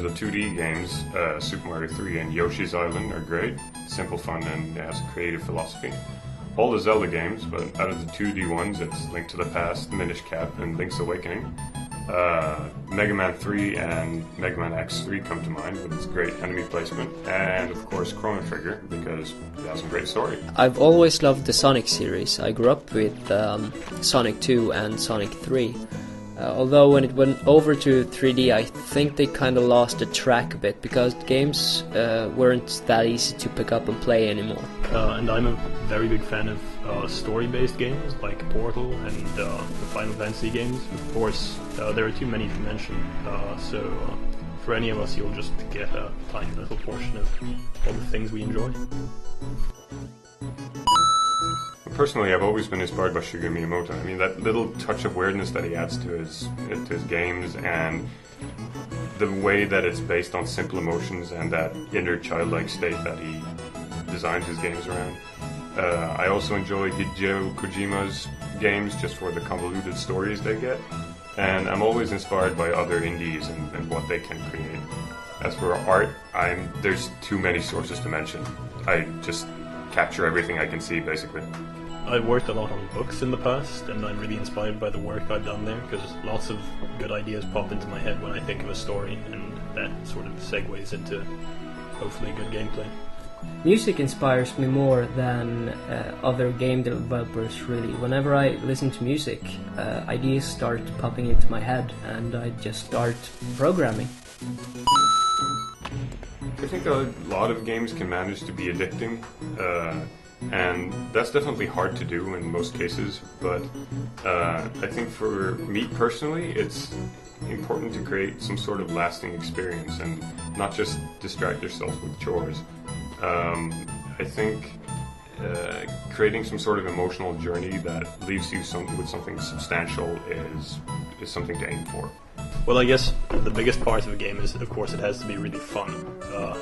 the 2D games, Super Mario 3 and Yoshi's Island are great. Simple fun and has a creative philosophy. All the Zelda games, but out of the 2D ones, it's Link to the Past, Minish Cap, and Link's Awakening. Mega Man 3 and Mega Man X3 come to mind with its great enemy placement, and of course Chrono Trigger, because it has a great story. I've always loved the Sonic series. I grew up with Sonic 2 and Sonic 3. Although when it went over to 3D, I think they kind of lost the track a bit, because games weren't that easy to pick up and play anymore. And I'm a very big fan of story-based games like Portal and the Final Fantasy games. Of course, there are too many to mention, so for any of us you'll just get a tiny little portion of all the things we enjoy. Personally, I've always been inspired by Shigeru Miyamoto. I mean, that little touch of weirdness that he adds to his games, and the way that it's based on simple emotions and that inner childlike state that he designs his games around. I also enjoy Hideo Kojima's games just for the convoluted stories they get, and I'm always inspired by other indies and what they can create. As for art, there's too many sources to mention. I just capture everything I can see, basically. I've worked a lot on books in the past, and I'm really inspired by the work I've done there, because lots of good ideas pop into my head when I think of a story, and that sort of segues into hopefully good gameplay. Music inspires me more than other game developers, really. Whenever I listen to music, ideas start popping into my head, and I just start programming. I think a lot of games can manage to be addicting, and that's definitely hard to do in most cases, but I think for me personally, it's important to create some sort of lasting experience and not just distract yourself with chores. I think creating some sort of emotional journey that leaves you with something substantial is something to aim for. Well, I guess the biggest part of a game is, of course, it has to be really fun,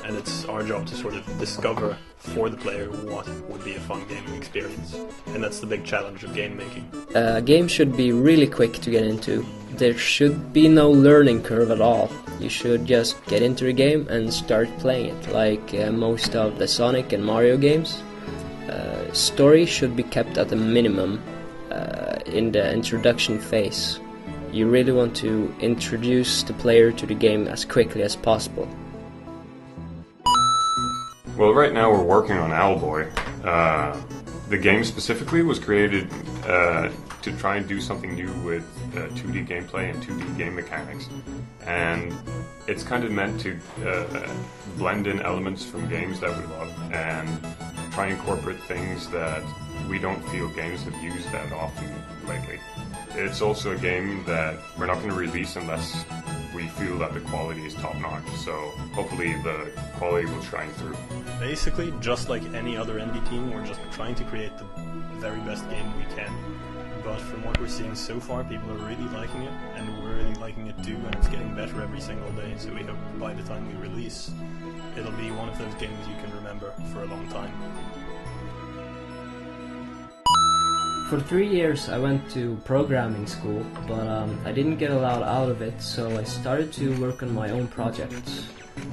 and it's our job to sort of discover for the player what would be a fun gaming experience, and that's the big challenge of game making. A game should be really quick to get into. There should be no learning curve at all. You should just get into the game and start playing it, like most of the Sonic and Mario games. Story should be kept at a minimum in the introduction phase. You really want to introduce the player to the game as quickly as possible. Well, right now we're working on Owlboy. The game specifically was created to try and do something new with 2D gameplay and 2D game mechanics. And it's kind of meant to blend in elements from games that we love and try and incorporate things that we don't feel games have used that often lately. It's also a game that we're not going to release unless we feel that the quality is top-notch, so hopefully the quality will shine through. Basically, just like any other indie team, we're just trying to create the very best game we can. But from what we're seeing so far, people are really liking it, and we're really liking it too, and it's getting better every single day, so we hope by the time we release, it'll be one of those games you can remember for a long time. For 3 years I went to programming school, but I didn't get a lot out of it, so I started to work on my own projects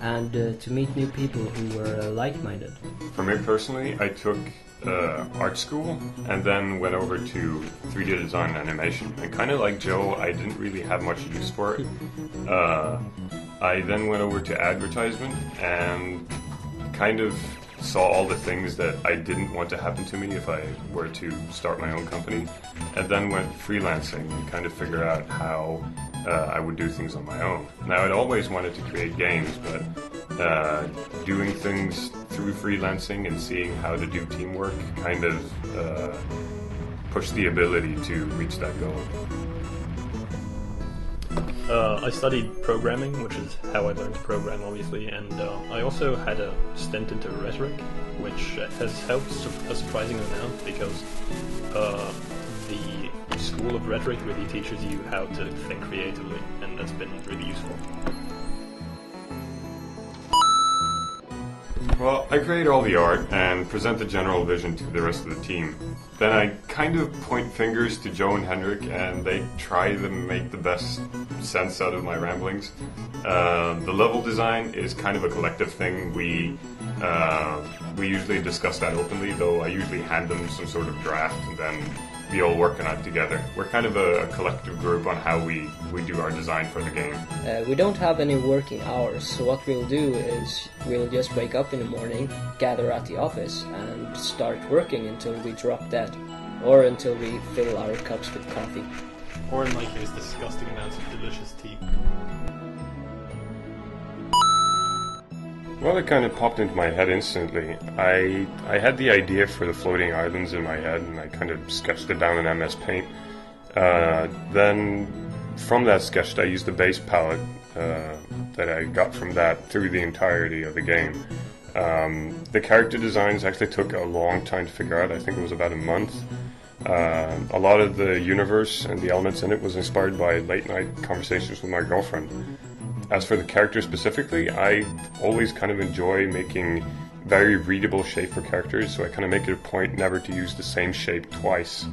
and to meet new people who were like-minded. For me personally, I took art school and then went over to 3D design and animation. And kind of like Joe, I didn't really have much use for it. I then went over to advertisement and kind of saw all the things that I didn't want to happen to me if I were to start my own company, and then went freelancing and kind of figure out how I would do things on my own. Now, I'd always wanted to create games, but doing things through freelancing and seeing how to do teamwork kind of pushed the ability to reach that goal. I studied programming, which is how I learned to program, obviously, and I also had a stint into rhetoric, which has helped a surprising amount because the school of rhetoric really teaches you how to think creatively, and that's been really useful. Well, I create all the art and present the general vision to the rest of the team. Then I kind of point fingers to Joe and Henrik, and they try to make the best sense out of my ramblings. The level design is kind of a collective thing. We usually discuss that openly, though I usually hand them some sort of draft, and then we all work on it together. We're kind of a collective group on how we do our design for the game. We don't have any working hours, so what we'll do is we'll just wake up in the morning, gather at the office, and start working until we drop dead, or until we fill our cups with coffee. Or in my case, disgusting amounts of delicious tea. Well, it kind of popped into my head instantly. I had the idea for the floating islands in my head, and I kind of sketched it down in MS Paint. Then, from that sketch, I used the base palette that I got from that through the entirety of the game. The character designs actually took a long time to figure out. I think it was about a month. A lot of the universe and the elements in it was inspired by late-night conversations with my girlfriend. As for the characters specifically, I always kind of enjoy making very readable shape for characters, so I kind of make it a point never to use the same shape twice.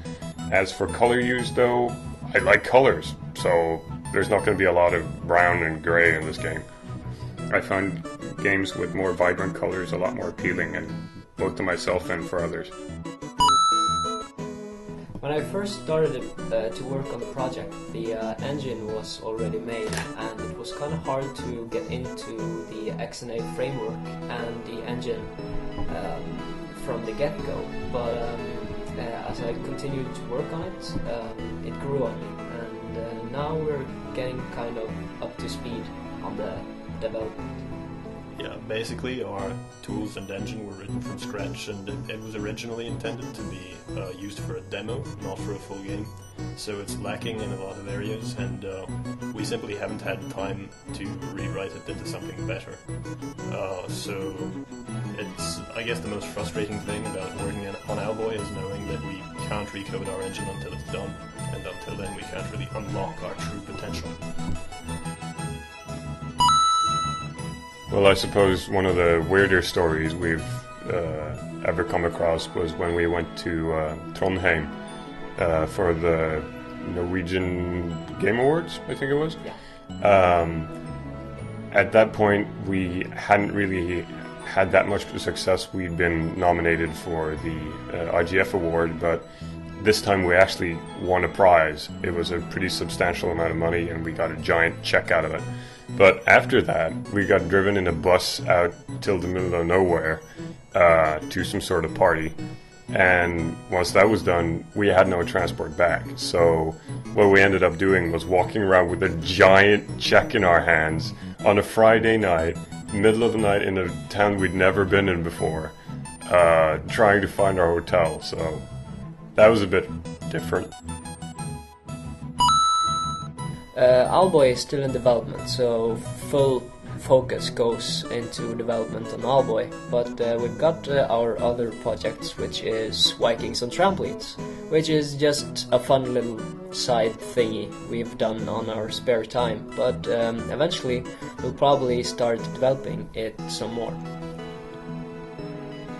As for color use, though, I like colors, so there's not going to be a lot of brown and gray in this game. I find games with more vibrant colors a lot more appealing, and both to myself and for others. When I first started to work on the project, the engine was already made, and it was kind of hard to get into the XNA framework and the engine from the get-go. But as I continued to work on it, it grew on me, and now we're getting kind of up to speed on the development. Yeah, basically our tools and engine were written from scratch, and it was originally intended to be used for a demo, not for a full game. So it's lacking in a lot of areas, and we simply haven't had time to rewrite it into something better. So it's, I guess, the most frustrating thing about working on Owlboy is knowing that we can't recode our engine until it's done, and until then we can't really unlock our true potential. Well, I suppose one of the weirder stories we've ever come across was when we went to Trondheim for the Norwegian Game Awards, I think it was. Yeah. At that point, we hadn't really had that much success. We'd been nominated for the IGF award, but this time we actually won a prize. It was a pretty substantial amount of money, and we got a giant check out of it. But after that, we got driven in a bus out till the middle of nowhere to some sort of party. And once that was done, we had no transport back. So what we ended up doing was walking around with a giant check in our hands on a Friday night, middle of the night in a town we'd never been in before, trying to find our hotel. So that was a bit different. Owlboy is still in development, so full focus goes into development on Owlboy. But we've got our other projects, which is Vikings on Trampolines, which is just a fun little side thingy we've done on our spare time. But eventually we'll probably start developing it some more.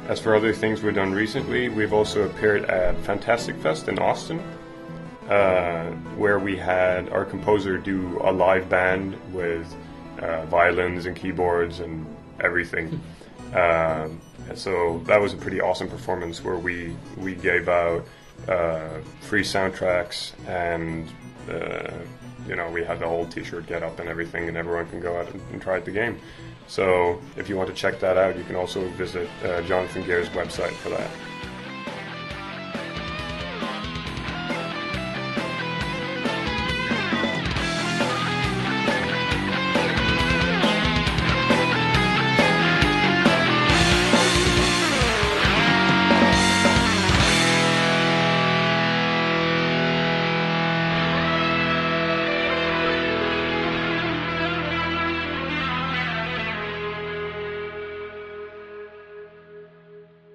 As for other things we've done recently, we've also appeared at Fantastic Fest in Austin, where we had our composer do a live band with violins and keyboards and everything. And so that was a pretty awesome performance where we gave out free soundtracks, and we had the whole t-shirt get up and everything, and everyone can go out and try out the game. So if you want to check that out, you can also visit Jonathan Gear's website for that.